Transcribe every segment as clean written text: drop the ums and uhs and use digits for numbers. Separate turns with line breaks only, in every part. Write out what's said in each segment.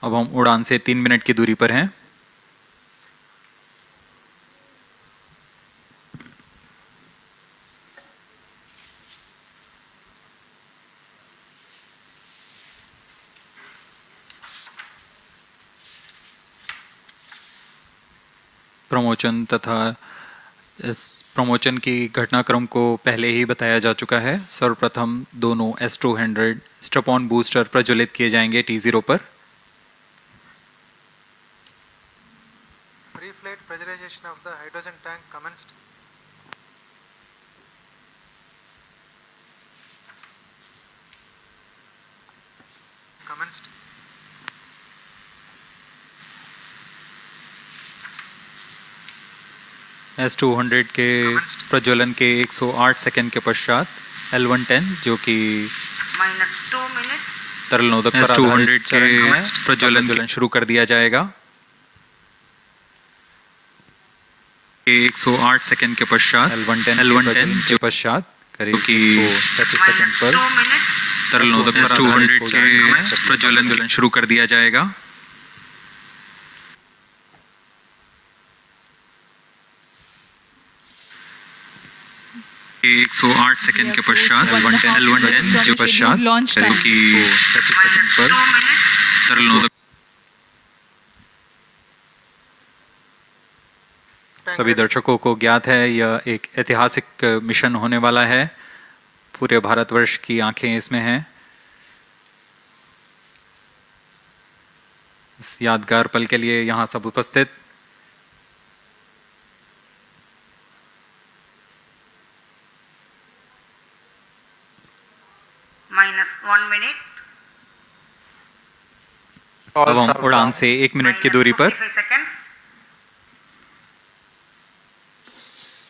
अब हम उड़ान से 3 मिनट की दूरी पर हैं। प्रमोशन तथा इस प्रमोशन की घटनाक्रम को पहले ही बताया जा चुका है। सर्वप्रथम दोनों S200 स्ट्रैप ऑन बूस्टर प्रज्वलित किए जाएंगे T0 पर।
Pre-flight pressurization of the hydrogen tank commenced.
S200 के प्रज्वलन के 108 सेकंड के पश्चात L110 जो कि
-2 minutes
तरल नोदक पर S200 के प्रज्वलन शुरू कर दिया जाएगा। 108 सेकंड के पश्चात L110 के पश्चात करीब 130 सेकंड पर तरल नोदक पर S200 के प्रज्वलन शुरू कर दिया जाएगा। के 108 सेकंड के पश्चात L110 के पश्चात करीब 130 सेकंड पर तरल नोदक। सभी दर्शकों को ज्ञात है यह एक ऐतिहासिक मिशन होने वाला है। पूरे भारतवर्ष की आंखें इसमें हैं। इस यादगार पल के लिए यहाँ सब उपस्थित
-1 minute।
अब हम उड़ान से 1 मिनट की दूरी पर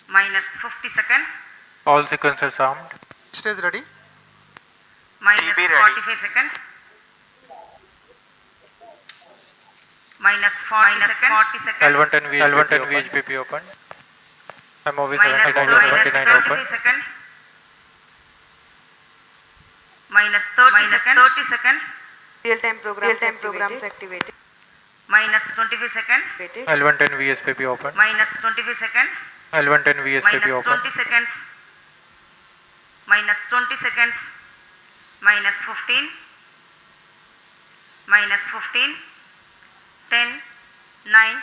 -50 seconds।
All sequences armed. Stage ready.
-45 seconds। -40 seconds।
L110 VHPP opened. MOV 79 open.
seconds। -30 seconds।
Real-time programs activated.
-25 seconds।
L110 VSPP open.
-25 seconds।
L110 VSPP open.
-20 seconds। -20 seconds। -15 -15 10 9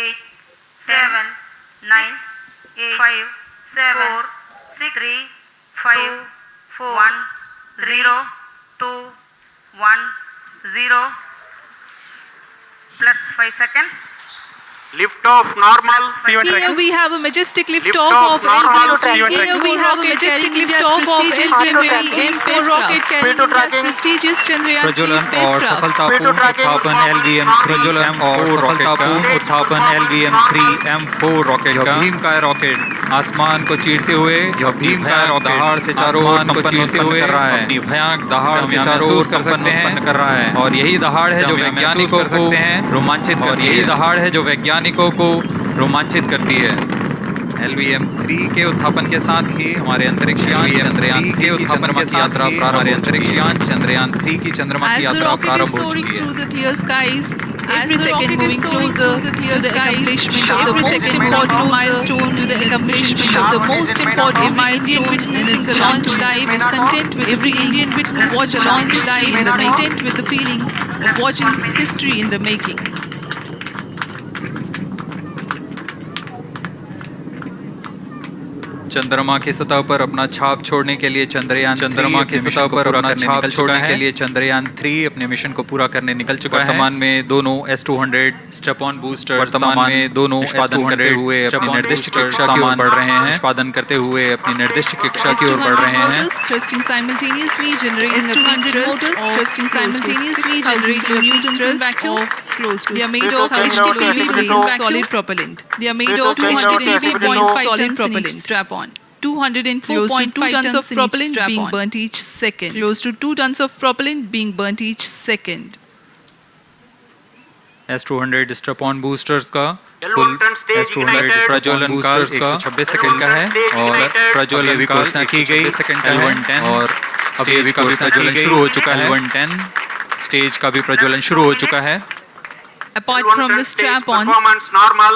8 7 9 8 5 4 6 3 5 4 1 0 2 1 0 plus 5 seconds।
Lift off normal.
Here we have a majestic liftoff of LVM3. Here we have a majestic liftoff of SDSC SHAR rocket carrying the prestigious Chandrayaan-3 spacecraft.
सफलतापूर्ण उत्थापन LVM3-M4 सफलतापूर्ण उत्थापन LVM3-M4 rocket का भीमकाय rocket आसमान को चीरते हुए दहाड़ से चारों ओर को चीरते हुए अपनी भयानक दहाड़ से चारों ओर उत्पन्न कर रहा है। और यही दहाड़ है जो वैज्ञानिकों को रोमांचित और यही दहाड़ है जो वैज्ञानिकों को रोमांचित करती है। LVM3 के उत्थापन के साथ ही हमारे अंतरिक्षयान चंद्रयान के उत्थापन की यात्रा प्रारंभ हमारे अंतरिक्षयान चंद्रयान-3 की चंद्रमा की यात्रा प्रारंभ हो चुकी है।
Every second moving closer to the accomplishment of the most important milestone, to the accomplishment of the most important milestone in its launch dive is content with every Indian witness watch a launch dive is content with the feeling of watching history in the making.
चंद्रमा की सतह पर अपना छाप छोड़ने के लिए चंद्रमा की सतह पर अपना छाप छोड़ने के लिए चंद्रयान-3 अपने मिशन को पूरा करने निकल चुका है। वर्तमान में दोनों S200 स्ट्रैप ऑन बूस्टर वर्तमान में दोनों उत्पादन करते हुए अपनी निर्दिष्ट कक्षा की ओर बढ़ रहे हैं। उत्पादन करते हुए अपनी निर्दिष्ट कक्षा की ओर बढ़ रहे हैं।
Thrusting simultaneously generating S200 motors thrusting simultaneously generating new thrust vacuum close to. They are made of HDPE solid propellant. They are made of 280.5 solid propellant. Strap on. 204.2 tons of propellant being burnt each second. Close to 2 tons of propellant being burnt each second.
S200 strap on boosters का कुल S200 प्रज्वलन काल 126 second का है और प्रज्वलन घोषणा की गई L110 और अभी घोषणा की गई शुरू हो चुका है L110 स्टेज का भी प्रज्वलन शुरू हो चुका है।
Apart from the strap-ons,
Performance normal.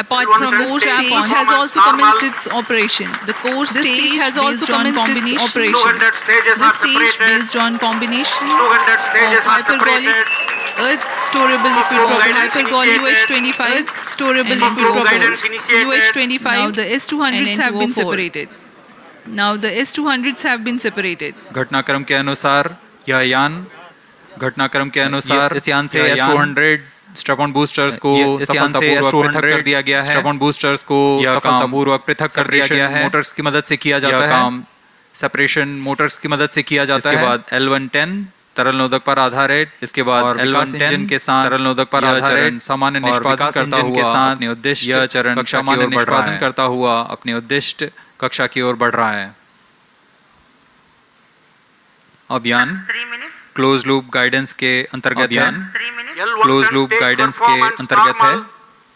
apart from the stage has also commenced its operation. The core stage has also commenced its operation.
200 stages
The
are
stage
separated.
based on combination
200 stages
of
are
hyperbolic
separated.
Earth storable liquid
Flow
propellant,
guidance
hyperbolic
initiated.
UH-25, Earth storable
And
liquid
flow guidance
propellant,
initiated.
UH-25. Now the S200s have been separated. Now the S200s have been separated.
घटनाक्रम के अनुसार यह यान घटनाक्रम के अनुसार इस यान से S200 स्ट्रैप-ऑन बूस्टर्स को इस यान से S200 पृथक कर दिया गया है। स्ट्रैप-ऑन बूस्टर्स को सफलतापूर्वक पृथक कर दिया गया है। मोटर्स की मदद से किया जाता है। काम सेपरेशन मोटर्स की मदद से किया जाता है। इसके बाद L110 तरल नोदक पर आधारित, इसके बाद L1 इंजन के साथ तरल नोदक पर आधारित सामान्य निष्पादन करता हुआ अपने उद्दिष्ट यह चरण कक्षा की ओर निष्पादन करता हुआ अपने उद्दिष्ट कक्षा की ओर बढ़ रहा है। अब यान
3 minutes.
क्लोज लूप गाइडेंस के अंतर्गत यान
3 minutes.
L110
close loop
stage
guidance के
performance
अंतर्गत है।
normal.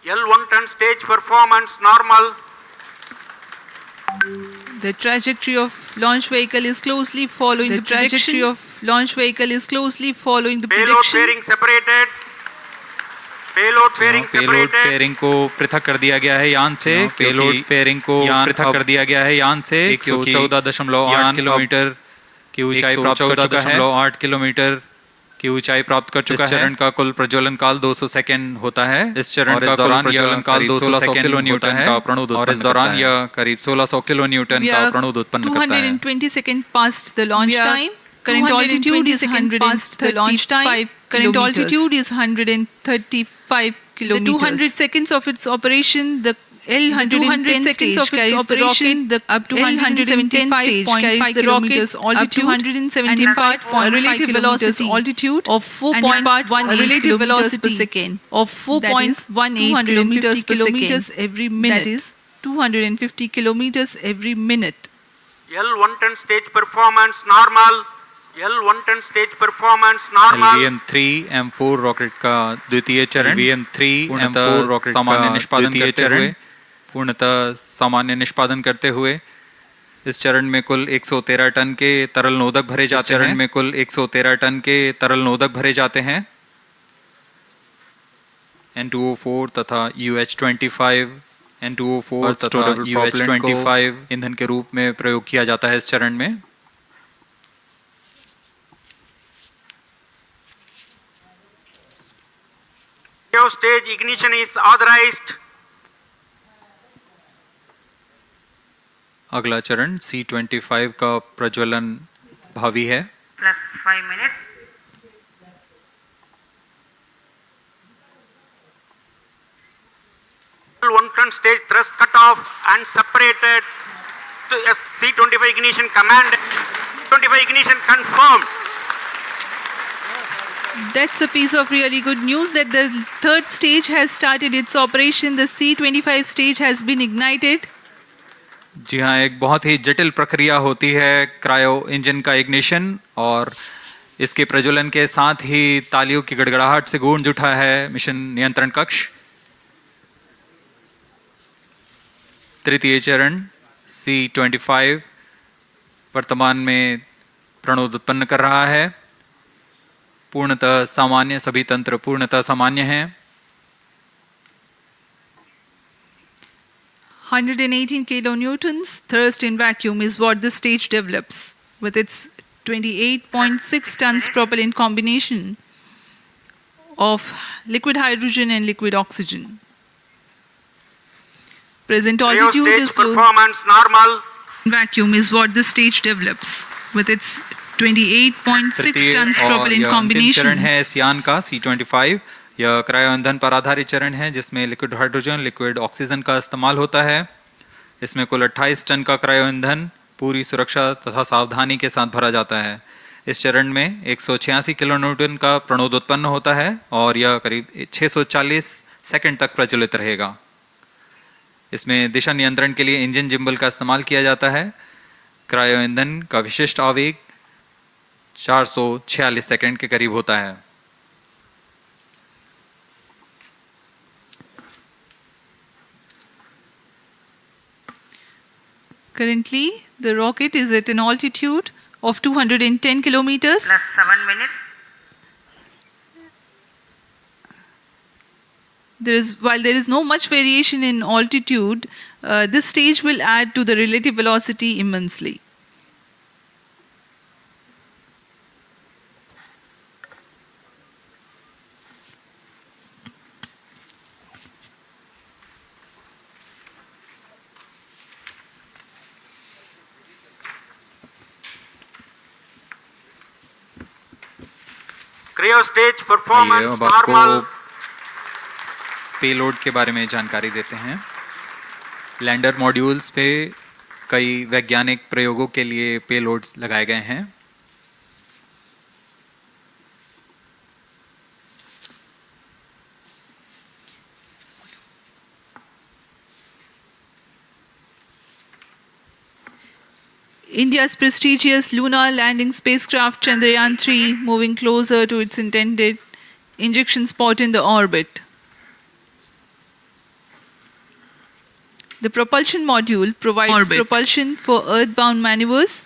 L110 stage performance normal.
The trajectory of launch vehicle is closely following the trajectory of launch vehicle is closely following the
Payload
prediction.
fairing separated. Payload fairing
payload
separated.
Fairing को पृथक कर दिया गया है यान से। Payload fairing को पृथक कर दिया गया है यान से। 114.8 किलोमीटर की ऊंचाई प्राप्त कर चुका है। 114.8 किलोमीटर की ऊंचाई प्राप्त कर चुका है। इस चरण का कुल प्रज्वलन काल 200 सेकंड होता है। इस चरण का दौरान प्रज्वलन काल 200 किलो न्यूटन का प्रणुद और इस दौरान यह करीब 1600 किलो न्यूटन
We
का
are
प्रणुद उत्पन्न करता है।
220 seconds past the launch time. Current altitude is 100 past the launch time. Current altitude is 135 kilometers. The 200 seconds of its operation, the L110 stage carries the rocket the up to 175 stage carries the rocket altitude up to 175 a relative velocity altitude of 4.1 a relative velocity per second of 4.18 kilometers per second every minute. That is 250 kilometers every minute.
L110 stage performance normal. L110 stage performance normal.
LVM3-M4 rocket का द्वितीय चरण LVM3-M4 rocket सामान्य निष्पादन करते हुए पूर्णतः सामान्य निष्पादन करते हुए इस चरण में कुल 113 टन के तरल नोदक भरे जाते हैं। चरण में कुल 113 टन के तरल नोदक भरे जाते हैं। N2O4 तथा UH-25 N2O4 तथा UH-25 ईंधन के रूप में प्रयोग किया जाता है इस चरण में।
Stage ignition is authorized.
अगला चरण C25 का प्रज्वलन भावी है।
Plus 5 minutes.
L110 stage thrust cut off and separated to C25 ignition command. 25 ignition confirmed.
That's a piece of really good news that the third stage has started its operation. The C25 stage has been ignited.
जी हाँ, एक बहुत ही जटिल प्रक्रिया होती है cryo engine का ignition और इसके प्रज्वलन के साथ ही तालियों की गड़गड़ाहट से गूंज उठा है मिशन नियंत्रण कक्ष। तृतीय चरण C25 वर्तमान में प्रणोद उत्पन्न कर रहा है। पूर्णतः सामान्य, सभी तंत्र पूर्णतः सामान्य हैं।
118 kilonewtons thrust in vacuum is what the stage develops with its 28.6 tons propellant combination of liquid hydrogen and liquid oxygen. Present altitude is low.
Performance normal.
Vacuum is what the stage develops with its 28.6 tons propellant combination.
चरण है इस यान का C25। यह cryo ईंधन पर आधारित चरण है जिसमें लिक्विड हाइड्रोजन, लिक्विड ऑक्सीजन का इस्तेमाल होता है। इसमें कुल 28 टन का क्रायो ईंधन पूरी सुरक्षा तथा सावधानी के साथ भरा जाता है। इस चरण में 186 किलोन्यूटन का प्रणोद उत्पन्न होता है और यह करीब 640 सेकंड तक प्रज्वलित रहेगा। इसमें दिशा नियंत्रण के लिए इंजन जिम्बल का इस्तेमाल किया जाता है। क्रायो ईंधन का विशिष्ट आवेग 446 सेकंड के करीब होता है।
Currently, the rocket is at an altitude of 210 kilometers.
Plus 7 minutes.
While there is no much variation in altitude, this stage will add to the relative velocity immensely.
Cryo stage
आइए
performance
अब आपको
normal.
Payload के बारे में जानकारी देते हैं। Lander modules पे कई वैज्ञानिक प्रयोगों के लिए पेलोड्स लगाए गए हैं।
India's prestigious lunar landing spacecraft Chandrayaan-3 moving closer to its intended injection spot in the orbit. The propulsion module provides propulsion for earthbound maneuvers,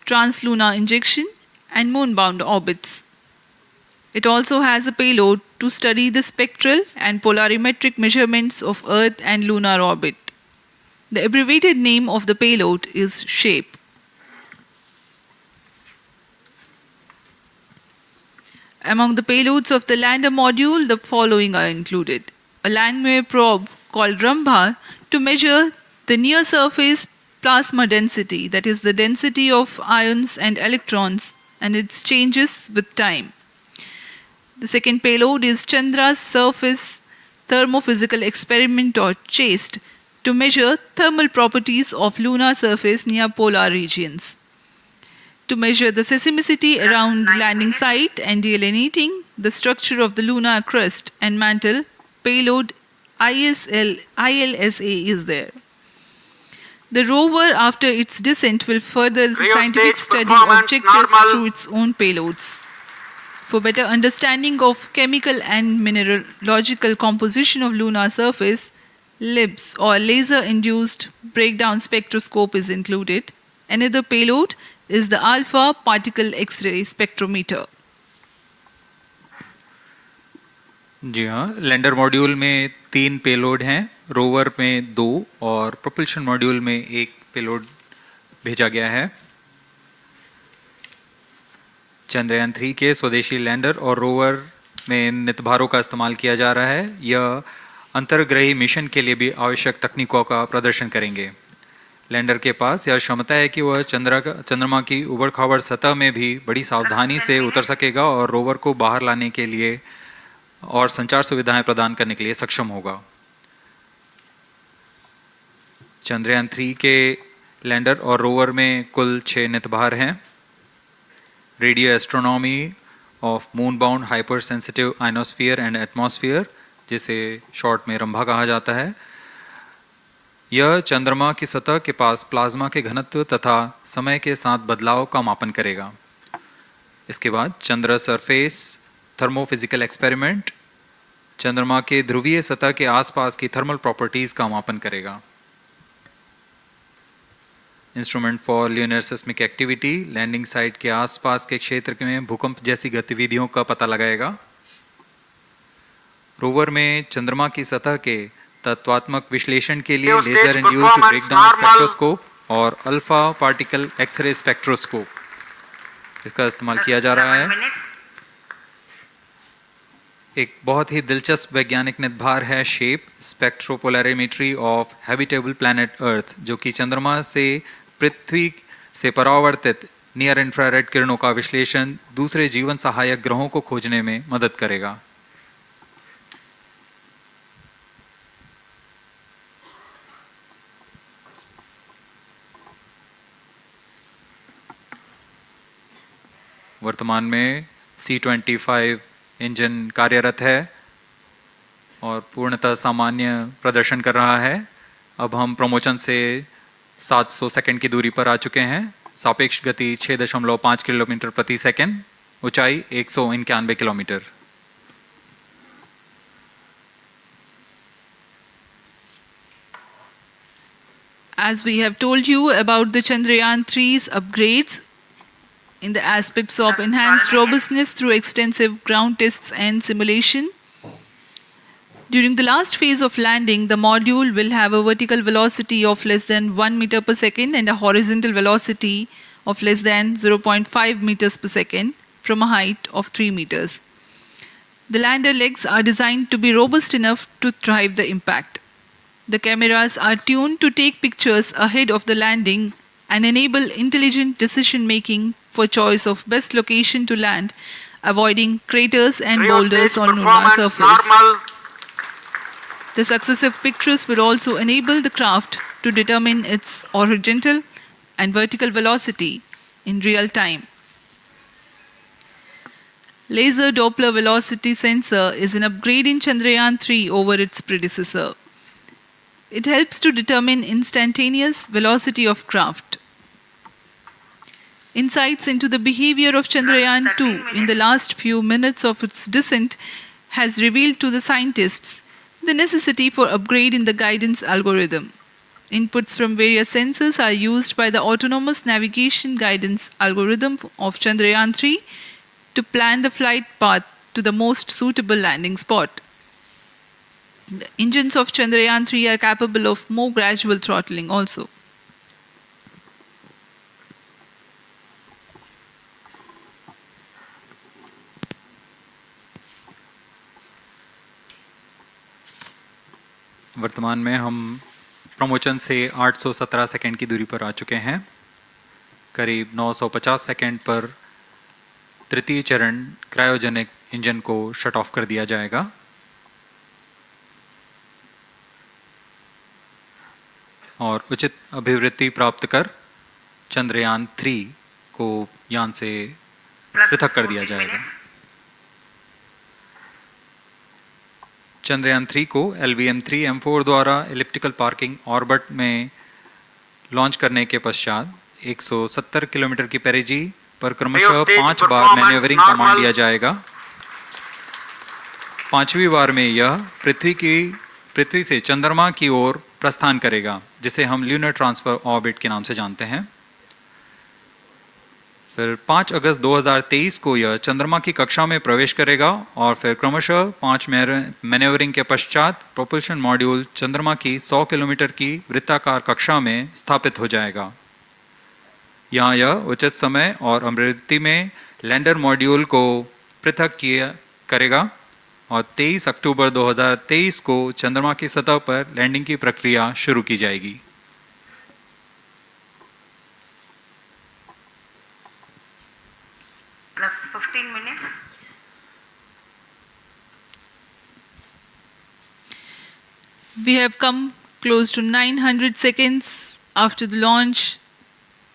translunar injection, and moonbound orbits. It also has a payload to study the spectral and polarimetric measurements of Earth and lunar orbit. The abbreviated name of the payload is SHAPE. Among the payloads of the lander module, the following are included. A landwehr probe called Rambha to measure the near-surface plasma density, that is the density of ions and electrons, and its changes with time. The second payload is Chandra's surface thermophysical experiment, or CHAST, to measure thermal properties of lunar surface near polar regions. To measure the seismicity around the landing site and delineating the structure of the lunar crust and mantle, payload ILSA is there. The rover, after its descent, will further the scientific study objectives through its own payloads. For better understanding of chemical and mineralogical composition of lunar surface, LIBS, or laser-induced breakdown spectroscope, is included. Another payload is the alpha particle X-ray spectrometer.
जी हाँ, lander module में 3 payload हैं, rover में 2 और propulsion module में 1 payload भेजा गया है। चंद्रयान 3 के स्वदेशी लैंडर और रोवर में नितभारों का इस्तेमाल किया जा रहा है। यह अंतर्ग्रही मिशन के लिए भी आवश्यक तकनीकों का प्रदर्शन करेंगे। लैंडर के पास यह क्षमता है कि वह चंद्रमा की उबड़-खाबड़ सतह में भी बड़ी सावधानी से उतर सकेगा और रोवर को बाहर लाने के लिए और संचार सुविधाएं प्रदान करने के लिए सक्षम होगा। चंद्रयान 3 के लैंडर और रोवर में कुल 6 नितभार हैं। Radio astronomy of moon bound hyper sensitive ionosphere and atmosphere, जिसे शॉर्ट में रंभा कहा जाता है, यह चंद्रमा की सतह के पास प्लाज्मा के घनत्व तथा समय के साथ बदलाव का मापन करेगा। इसके बाद चंद्र सरफेस थर्मोफिजिकल एक्सपेरिमेंट चंद्रमा के ध्रुवीय सतह के आसपास की थर्मल प्रॉपर्टीज का मापन करेगा। Instrument for lunar seismic activity landing site के आसपास के क्षेत्र में भूकंप जैसी गतिविधियों का पता लगाएगा। रोवर में चंद्रमा की सतह के तत्वात्मक विश्लेषण के लिए लेजर इंड्यूस्ड ब्रेकडाउन स्पेक्ट्रोस्कोप और अल्फा पार्टिकल एक्सरे स्पेक्ट्रोस्कोप इसका इस्तेमाल किया जा रहा है। एक बहुत ही दिलचस्प वैज्ञानिक नितभार है shape spectropolarimetry of habitable planet Earth, जो कि चंद्रमा से पृथ्वी से परावर्तित नियर इंफ्रारेड किरणों का विश्लेषण दूसरे जीवन सहायक ग्रहों को खोजने में मदद करेगा। वर्तमान में C-25 इंजन कार्यरत है और पूर्णतः सामान्य प्रदर्शन कर रहा है। अब हम प्रमोशन से 700 सेकंड की दूरी पर आ चुके हैं। सापेक्ष गति 6.5 किलोमीटर प्रति सेकंड, ऊंचाई 191 kilometre.
As we have told you about the Chandrayaan-3's upgrades in the aspects of enhanced robustness through extensive ground tests and simulation, During the last phase of landing, the module will have a vertical velocity of less than 1 meter per second and a horizontal velocity of less than 0.5 meters per second from a height of 3 meters. The lander legs are designed to be robust enough to thrive the impact. The cameras are tuned to take pictures ahead of the landing and enable intelligent decision making for choice of best location to land, avoiding craters and boulders on lunar surface.
Normal.
The successive pictures will also enable the craft to determine its horizontal and vertical velocity in real time. Laser Doppler velocity sensor is an upgrade in Chandrayaan-3 over its predecessor. It helps to determine instantaneous velocity of craft. Insights into the behavior of Chandrayaan-2 in the last few minutes of its descent has revealed to the scientists the necessity for upgrade in the guidance algorithm. Inputs from various sensors are used by the autonomous navigation guidance algorithm of Chandrayaan-3 to plan the flight path to the most suitable landing spot. The engines of Chandrayaan-3 are capable of more gradual throttling also.
वर्तमान में हम promotion से 817 second की दूरी पर आ चुके हैं। करीब 950 सेकंड पर तृतीय चरण क्रायोजेनिक इंजन को शट ऑफ कर दिया जाएगा। और उचित अभिवृद्धि प्राप्त कर चंद्रयान 3 को यान से पृथक कर दिया जाएगा। चंद्रयान 3 को LVM3-M4 द्वारा एलिप्टिकल पार्किंग ऑर्बिट में लॉन्च करने के पश्चात 170 किलोमीटर की पेरिजी पर क्रमशः 5 बार मैन्यूवरिंग कमांड दिया जाएगा। 5वीं बार में यह पृथ्वी से चंद्रमा की ओर प्रस्थान करेगा, जिसे हम ल्यूनर ट्रांसफर ऑर्बिट के नाम से जानते हैं। फिर 5 अगस्त 2023 को यह चंद्रमा की कक्षा में प्रवेश करेगा और फिर क्रमशः 5 मैन्यूवरिंग के पश्चात प्रोपल्शन मॉड्यूल चंद्रमा की 100 किलोमीटर की वृत्ताकार कक्षा में स्थापित हो जाएगा। यहाँ यह उचित समय और अभिवृद्धि में लैंडर मॉड्यूल को पृथक करेगा और 23 अक्टूबर 2023 को चंद्रमा की सतह पर लैंडिंग की प्रक्रिया शुरू की जाएगी।
Plus 15 minutes.
We have come close to 900 seconds after the launch.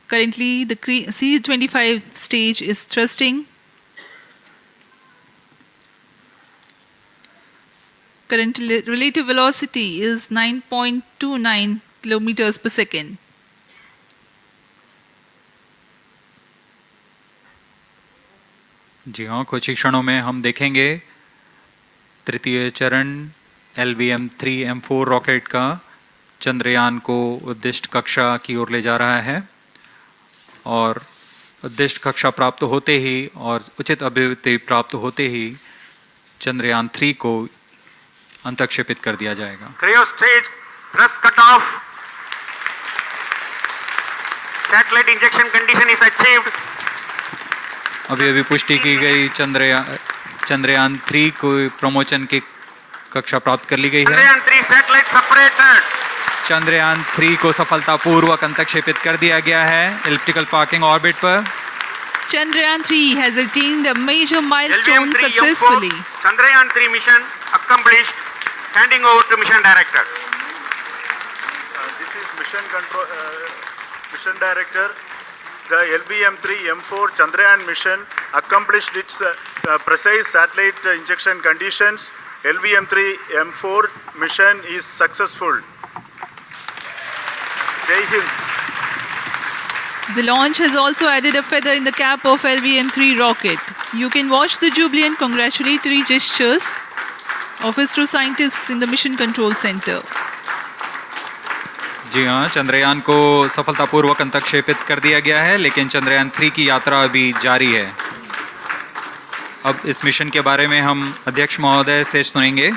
Currently, the C-25 stage is thrusting. Current relative velocity is 9.29 kilometers per second.
जी हाँ, कुछ ही क्षणों में हम देखेंगे तृतीय चरण LVM3-M4 रॉकेट का चंद्रयान को उद्दिष्ट कक्षा की ओर ले जा रहा है और उद्दिष्ट कक्षा प्राप्त होते ही और उचित अभिवृद्धि प्राप्त होते ही चंद्रयान 3 को अंतक्षेपित कर दिया जाएगा।
Cryo stage thrust cutoff. Satellite injection condition is achieved.
अभी पुष्टि की गई चंद्रयान 3 को प्रमोशन की कक्षा प्राप्त कर ली गई है।
Chandrayaan 3 satellite separated.
चंद्रयान 3 को सफलतापूर्वक अंतक्षेपित कर दिया गया है एलिप्टिकल पार्किंग ऑर्बिट पर।
Chandrayaan 3 has attained a major milestone successfully.
Chandrayaan 3 mission accomplished. Handing over to mission director.
This is mission director. The LVM3-M4 Chandrayaan mission accomplished its precise satellite injection conditions. LVM3-M4 mission is successful. Jai Hind.
The launch has also added a feather in the cap of LVM3 rocket. You can watch the jubilant congratulatory gestures of ISRO scientists in the Mission Control Center.
जी हाँ, चंद्रयान को सफलतापूर्वक अंतक्षेपित कर दिया गया है, लेकिन चंद्रयान 3 की यात्रा अभी जारी है। अब इस मिशन के बारे में हम अध्यक्ष महोदय से सुनेंगे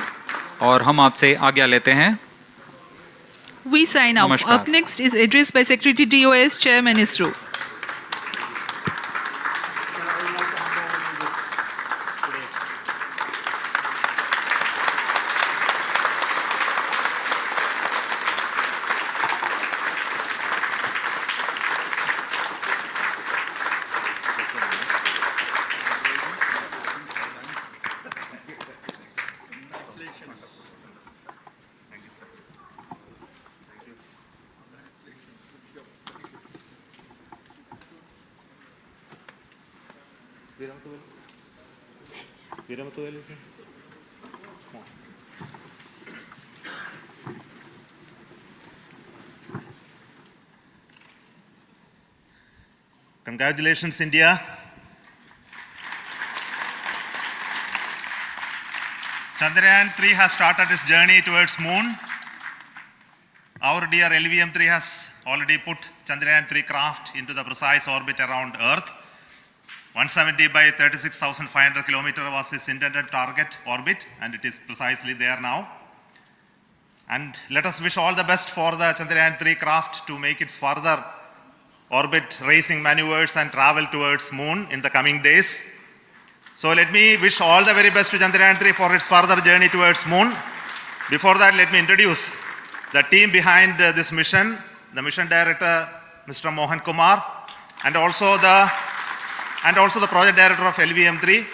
और हम आपसे आज्ञा लेते हैं।
We sign off.
Namaskar.
Up next is address by Secretary DOS, Chairman ISRO.
Congratulations, India. Chandrayaan-3 has started its journey towards moon. Our dear LVM-3 has already put Chandrayaan-3 craft into the precise orbit around Earth. 170 by 36,500 kilometers was its intended target orbit, and it is precisely there now. And let us wish all the best for the Chandrayaan-3 craft to make its further orbit racing maneuvers and travel towards moon in the coming days. So let me wish all the very best to Chandrayaan-3 for its further journey towards moon. Before that, let me introduce the team behind this mission, the mission director, Mr. Mohan Kumar, and also the project director of LVM3,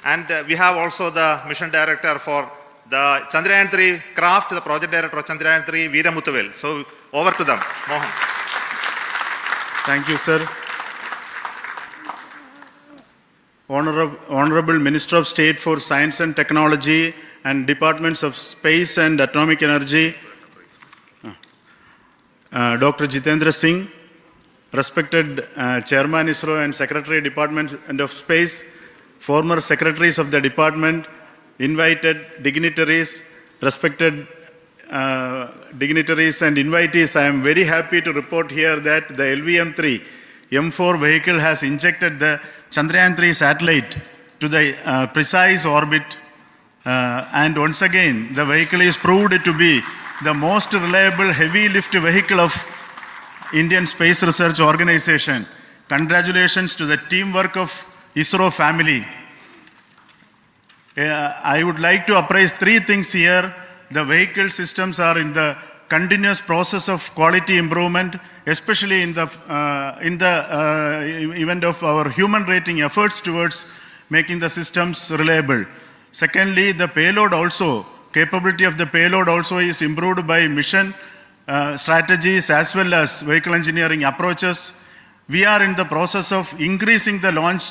and we have also the mission director for the Chandrayaan-3 craft, the project director of Chandrayaan-3, Veeramuthuvel. So over to them, Mohan.
Thank you, sir. Honorable Minister of State for Science and Technology and Departments of Space and Atomic Energy, Dr. Jitendra Singh, respected Chairman ISRO and Secretary Department of Space, former secretaries of the department, invited dignitaries, respected dignitaries and invitees, I am very happy to report here that the LVM3-M4 vehicle has injected the Chandrayaan-3 satellite to the precise orbit, and once again the vehicle is proved to be the most reliable heavy lift vehicle of Indian Space Research Organization. Congratulations to the teamwork of ISRO family. I would like to appraise three things here. The vehicle systems are in the continuous process of quality improvement, especially in the event of our human rating efforts towards making the systems reliable. Secondly, the payload also, capability of the payload also is improved by mission strategies as well as vehicle engineering approaches. We are in the process of increasing the launch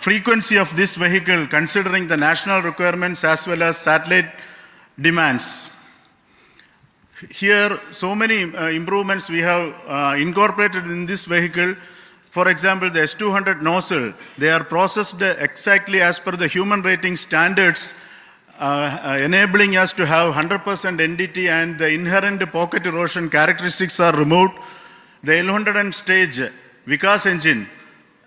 frequency of this vehicle considering the national requirements as well as satellite demands. Here, so many improvements we have incorporated in this vehicle. For example, the S200 nozzle, they are processed exactly as per the human rating standards, enabling us to have 100% NDT, and the inherent pocket erosion characteristics are removed. The L100 stage Vikas engine,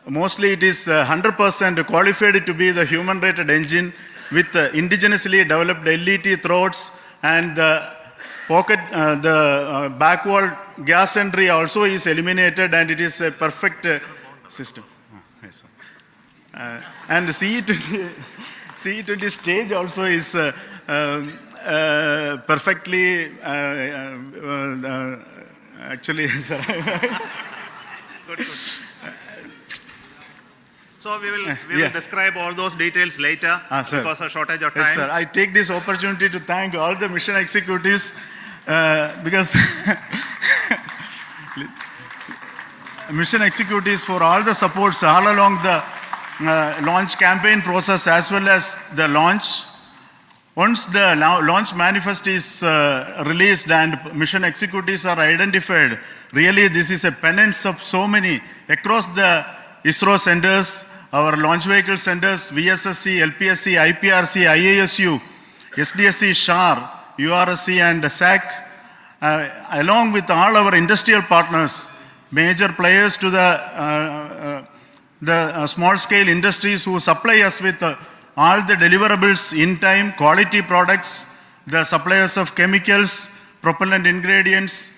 mostly it is 100% qualified to be the human rated engine with indigenously developed LET throats, and the pocket, the backward gas entry also is eliminated, and it is a perfect system. And the CE20 stage also is perfectly, actually, sir.
Good. So we will describe all those details later because of shortage of time.
Yes, sir. I take this opportunity to thank all the mission executives because mission executives for all the supports all along the launch campaign process as well as the launch. Once the launch manifest is released and mission executives are identified, really this is a penance of so many across the ISRO centers, our launch vehicle centers, VSSC, LPSC, IPRC, IASU, SDSC SHAR, URSC and SAC, along with all our industrial partners, major players to the small scale industries who supply us with all the deliverables in time, quality products, the suppliers of chemicals, propellant ingredients,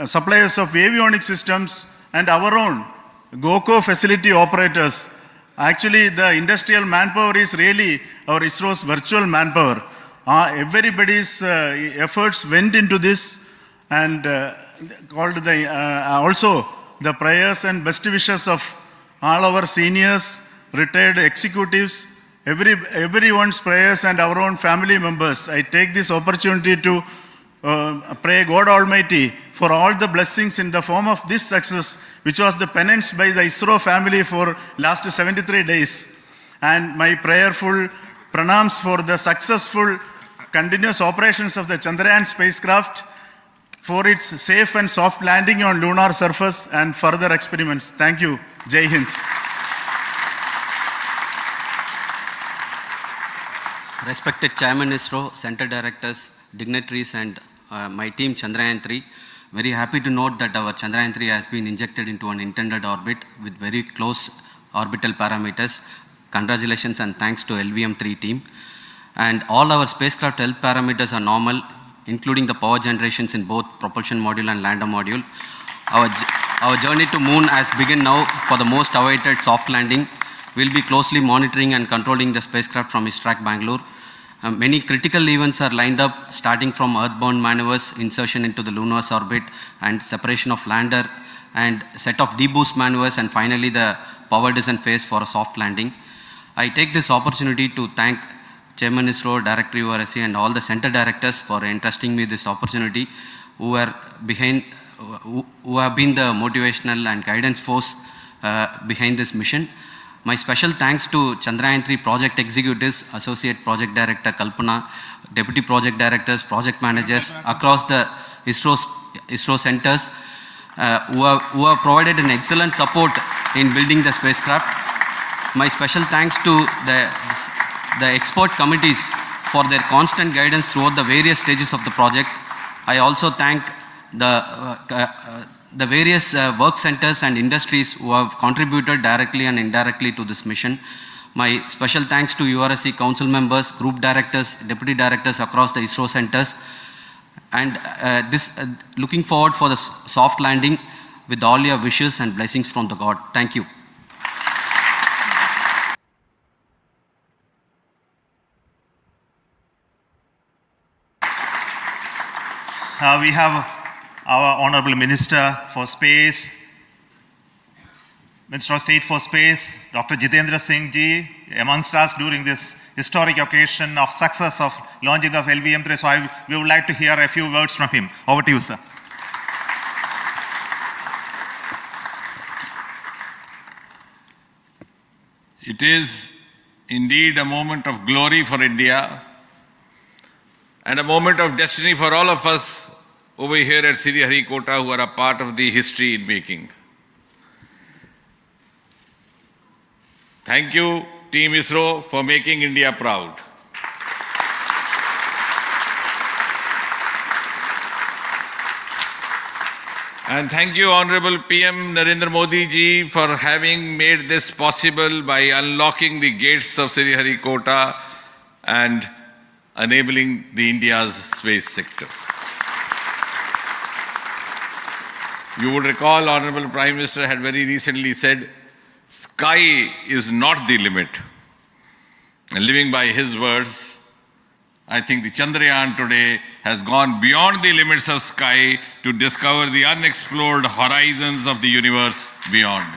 suppliers of avionics systems, and our own GOCO facility operators. Actually, the industrial manpower is really our ISRO's virtual manpower. Everybody's efforts went into this, and also the prayers and best wishes of all our seniors, retired executives, everyone's prayers and our own family members. I take this opportunity to pray God Almighty for all the blessings in the form of this success, which was the penance by the ISRO family for last 73 days. And my prayerful pranams for the successful continuous operations of the Chandrayaan spacecraft, for its safe and soft landing on lunar surface and further experiments. Thank you. Jai Hind.
Respected Chairman ISRO, Center Directors, dignitaries, and my team Chandrayaan-3, very happy to note that our Chandrayaan-3 has been injected into an intended orbit with very close orbital parameters. Congratulations and thanks to LVM3 team. And all our spacecraft health parameters are normal, including the power generations in both propulsion module and lander module. Our journey to moon has begun now for the most awaited soft landing. We'll be closely monitoring and controlling the spacecraft from ISTRAC Bangalore. Many critical events are lined up, starting from earthbound maneuvers, insertion into the lunar's orbit, and separation of lander, and set of deboost maneuvers, and finally the power descent phase for a soft landing. I take this opportunity to thank Chairman ISRO, Director URSC, and all the center directors for entrusting me this opportunity, who have been the motivational and guidance force behind this mission. My special thanks to Chandrayaan-3 project executives, Associate Project Director Kalpana, Deputy Project Directors, Project Managers across the ISRO centers who have provided an excellent support in building the spacecraft. My special thanks to the expert committees for their constant guidance throughout the various stages of the project. I also thank the various work centers and industries who have contributed directly and indirectly to this mission. My special thanks to URSC council members, group directors, deputy directors across the ISRO centers, and looking forward for the soft landing with all your wishes and blessings from the God. Thank you.
We have our Honorable Minister for Space, Minister of State for Space, Dr. Jitendra Singh ji, amongst us during this historic occasion of success of launching of LVM3. So we would like to hear a few words from him. Over to you, sir.
It is indeed a moment of glory for India and a moment of destiny for all of us over here at Sriharikota who are a part of the history in making. Thank you, Team ISRO, for making India proud. And thank you, Honorable PM Narendra Modi ji, for having made this possible by unlocking the gates of Sriharikota and enabling the India's space sector. You would recall, Honorable Prime Minister had very recently said, sky is not the limit. And living by his words, I think the Chandrayaan today has gone beyond the limits of sky to discover the unexplored horizons of the universe beyond.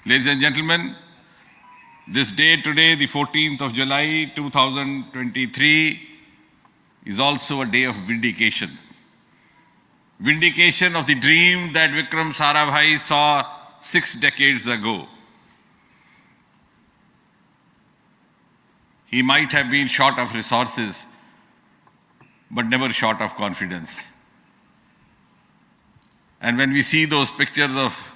Ladies and gentlemen, this day today, the 14th of July 2023, is also a day of vindication. Vindication of the dream that Vikram Sarabhai saw 6 decades ago. He might have been short of resources, but never short of confidence. And when we see those pictures of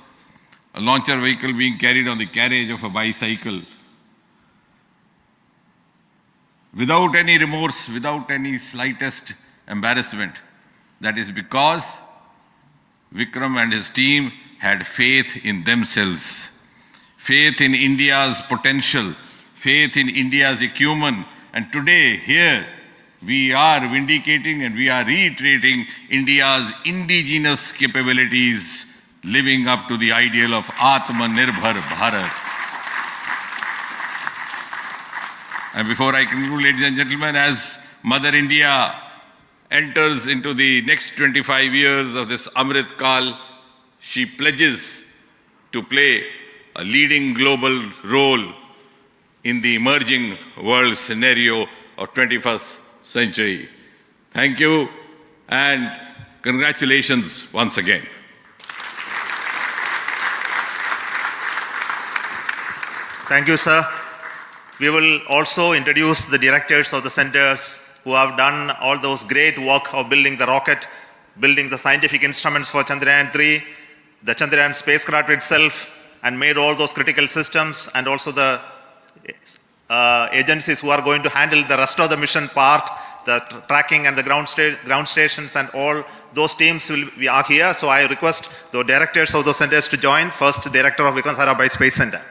a launcher vehicle being carried on the carriage of a bicycle, without any remorse, without any slightest embarrassment, that is because Vikram and his team had faith in themselves, faith in India's potential, faith in India's acumen, And today, here, we are vindicating and we are reiterating India's indigenous capabilities, living up to the ideal of Atmanirbhar Bharat. And before I conclude, ladies and gentlemen, as Mother India enters into the next 25 years of this Amrit Kal, she pledges to play a leading global role in the emerging world scenario of 21st century. Thank you and congratulations once again.
Thank you, sir. We will also introduce the directors of the centers who have done all those great work of building the rocket, building the scientific instruments for Chandrayaan-3, the Chandrayaan spacecraft itself, and made all those critical systems, and also the agencies who are going to handle the rest of the mission part, the tracking and the ground stations, and all those teams are here. So I request the directors of those centers to join. First, Director of Vikram Sarabhai Space Center.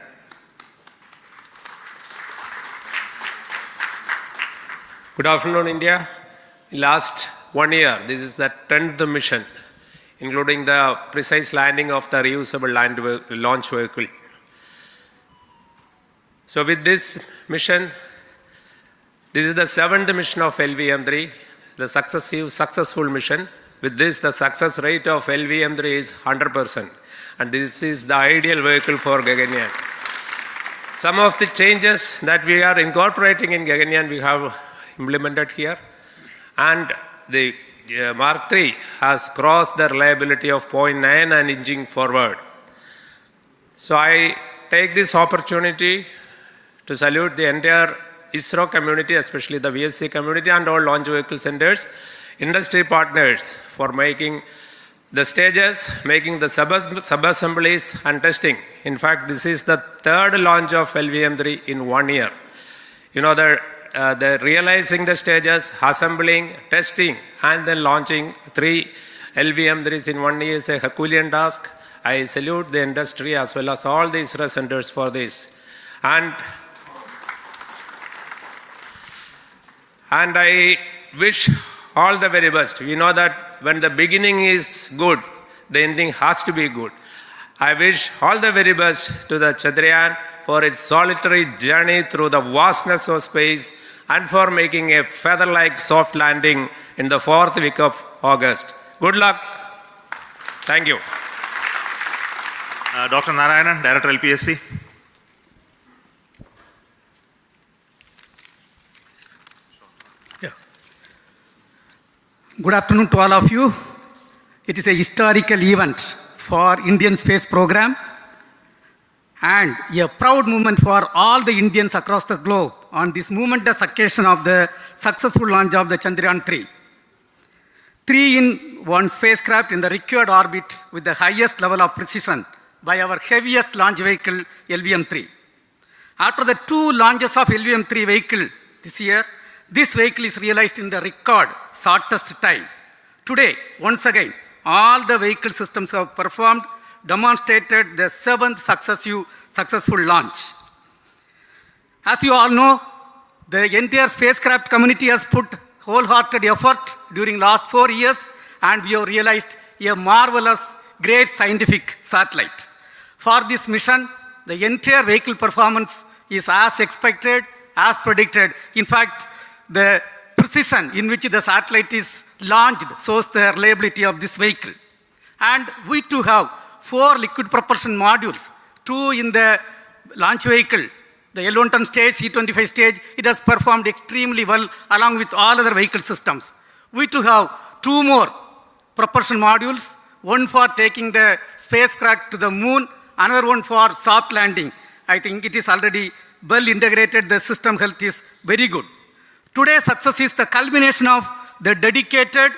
Good afternoon, India. In last 1 year, this is the 10th mission, including the precise landing of the reusable launch vehicle. So with this mission, this is the 7th mission of LVM3, the successful mission. With this, the success rate of LVM3 is 100%. And this is the ideal vehicle for Gaganyaan. Some of the changes that we are incorporating in Gaganyaan, we have implemented here. And the Mark III has crossed the reliability of 0.9 and inching forward. So I take this opportunity to salute the entire ISRO community, especially the VSC community and all launch vehicle centers, industry partners for making the stages, making the sub-assemblies and testing. In fact, this is the 3rd launch of LVM3 in 1 year. You know, the realizing the stages, assembling, testing, and then launching 3 LVM3s in 1 year is a Herculean task. I salute the industry as well as all the ISRO centers for this. And I wish all the very best. We know that when the beginning is good, the ending has to be good. I wish all the very best to the Chandrayaan for its solitary journey through the vastness of space and for making a feather-like soft landing in the 4th week of August. Good luck. Thank you.
Dr. Narayanan, Director LPSC.
Good afternoon to all of you. It is a historical event for Indian space program and a proud moment for all the Indians across the globe on this momentous occasion of the successful launch of the Chandrayaan-3. 3-in-1 spacecraft in the required orbit with the highest level of precision by our heaviest launch vehicle, LVM3. After the 2 launches of LVM3 vehicle this year, this vehicle is realized in the record shortest time. Today, once again, all the vehicle systems have performed, demonstrated the 7th successful launch. As you all know, the entire spacecraft community has put wholehearted effort during last 4 years, and we have realized a marvelous, great scientific satellite. For this mission, the entire vehicle performance is as expected, as predicted. In fact, the precision in which the satellite is launched shows the reliability of this vehicle. And we too have 4 liquid propulsion modules, 2 in the launch vehicle. The L110 stage, C25 stage, it has performed extremely well along with all other vehicle systems. We too have 2 more propulsion modules, one for taking the spacecraft to the moon, another one for soft landing. I think it is already well integrated, the system health is very good. Today's success is the culmination of the dedicated,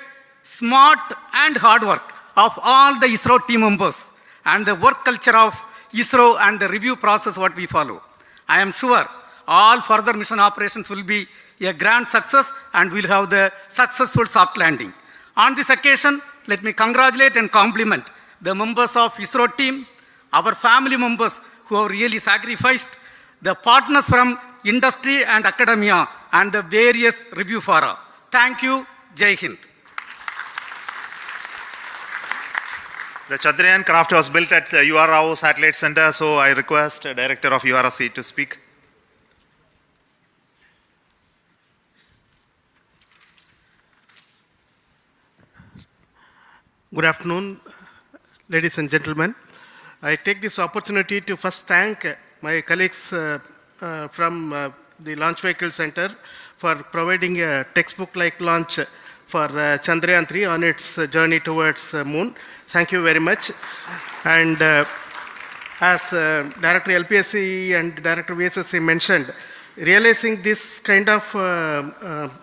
smart and hard work of all the ISRO team members and the work culture of ISRO and the review process what we follow. I am sure all further mission operations will be a grand success and we'll have the successful soft landing. On this occasion, let me congratulate and compliment the members of ISRO team, our family members who have really sacrificed, the partners from industry and academia and the various review fora. Thank you. Jai Hind.
The Chandrayaan craft was built at the UR Rao Satellite Center, so I request the Director of URC to speak.
Good afternoon, ladies and gentlemen. I take this opportunity to first thank my colleagues from the Launch Vehicle Center for providing a textbook-like launch for Chandrayaan-3 on its journey towards Moon. Thank you very much. And as Director LPSC and Director VSSC mentioned, realizing this kind of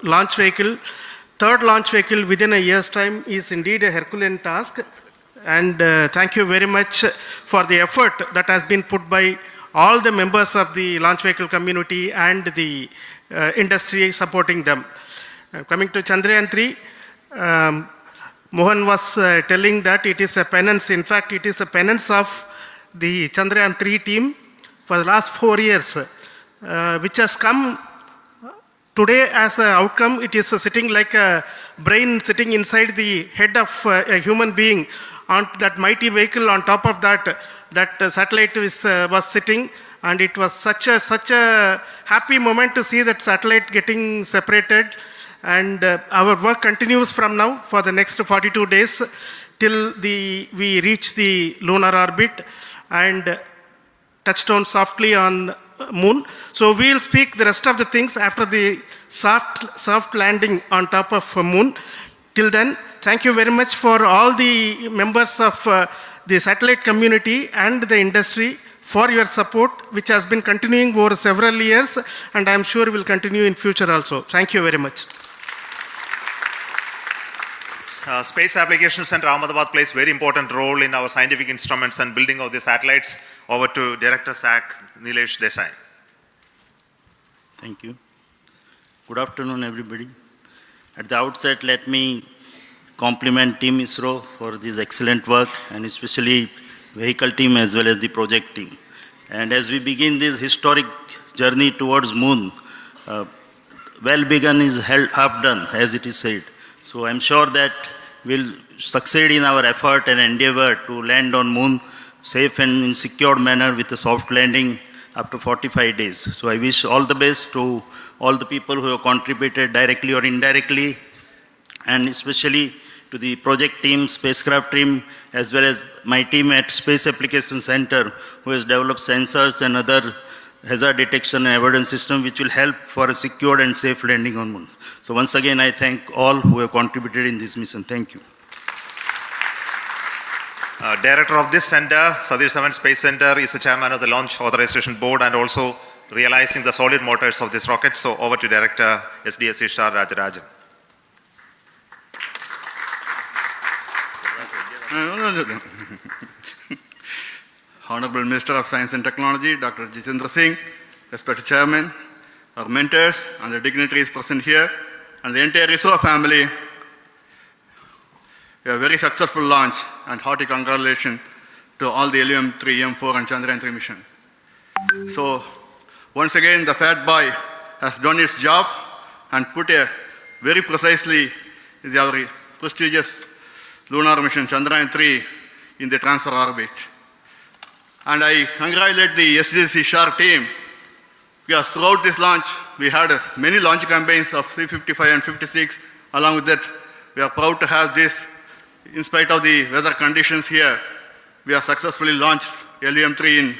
launch vehicle, third launch vehicle within a year's time is indeed a Herculean task. And thank you very much for the effort that has been put by all the members of the launch vehicle community and the industry supporting them. Coming to Chandrayaan-3, Mohan was telling that it is a penance. In fact, it is a penance of the Chandrayaan-3 team for the last 4 years, which has come today as an outcome. It is sitting like a brain sitting inside the head of a human being on that mighty vehicle. On top of that, that satellite was sitting, and it was such a happy moment to see that satellite getting separated. And our work continues from now for the next 42 days till we reach the lunar orbit and touchdown softly on Moon. So we'll speak the rest of the things after the soft landing on top of Moon. Till then, thank you very much for all the members of the satellite community and the industry for your support, which has been continuing over several years, and I'm sure will continue in future also. Thank you very much.
Space Applications Center Ahmedabad plays very important role in our scientific instruments and building of the satellites. Over to Director SAC, Nilesh Desai.
Thank you. Good afternoon, everybody. At the outset, let me compliment Team ISRO for this excellent work, and especially vehicle team as well as the project team. And as we begin this historic journey towards Moon, well begun is half done, as it is said. So I'm sure that we'll succeed in our effort and endeavor to land on Moon safe and in secured manner with a soft landing after 45 days. So I wish all the best to all the people who have contributed directly or indirectly, and especially to the project team, spacecraft team, as well as my team at Space Application Center, who has developed sensors and other hazard detection and avoidance system, which will help for a secured and safe landing on Moon. So once again, I thank all who have contributed in this mission. Thank you.
Director of this center, Satish Dhawan Space Center, is the chairman of the Launch Authorization Board and also realizing the solid motors of this rocket. So over to Director SDSC SHAR Rajarajan.
Honorable Minister of Science and Technology, Dr. Jitendra Singh, respected Chairman, our mentors and the dignitaries present here, and the entire ISRO family, a very successful launch, and hearty congratulations to all the LVM3-M4 and Chandrayaan-3 mission. So, once again, the fat boy has done its job and put a very precisely our prestigious lunar mission Chandrayaan-3 in the transfer orbit. And I congratulate the SDSC SHAR team, because throughout this launch, we had many launch campaigns of 355 and 56. Along with that, we are proud to have this. In spite of the weather conditions here, we have successfully launched LVM3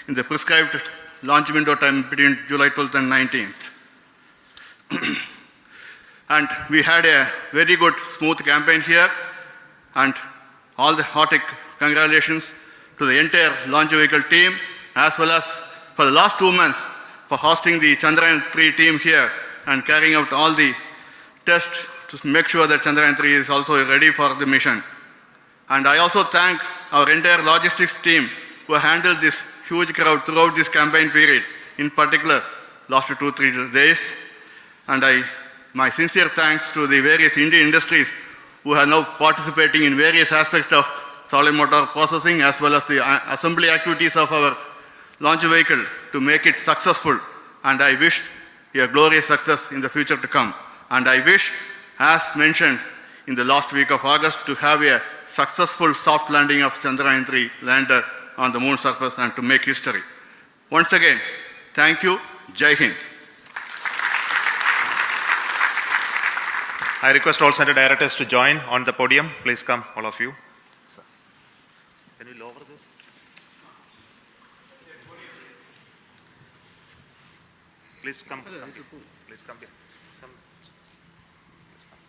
in the prescribed launch window time between July 12th and 19th. And we had a very good, smooth campaign here, and all the hearty congratulations to the entire launch vehicle team, as well as for the last 2 months for hosting the Chandrayaan-3 team here and carrying out all the tests to make sure that Chandrayaan-3 is also ready for the mission. And I also thank our entire logistics team who handled this huge crowd throughout this campaign period, in particular last 2-3 days. And my sincere thanks to the various Indian industries who are now participating in various aspects of solid motor processing as well as the assembly activities of our launch vehicle to make it successful and I wish a glorious success in the future to come. And I wish, as mentioned in the last week of August, to have a successful soft landing of Chandrayaan-3 lander on the moon surface and to make history. Once again, thank you. Jai Hind.
I request all center directors to join on the podium. Please come, all of you. Can you lower this? Please come. Please come here. Come. Please come.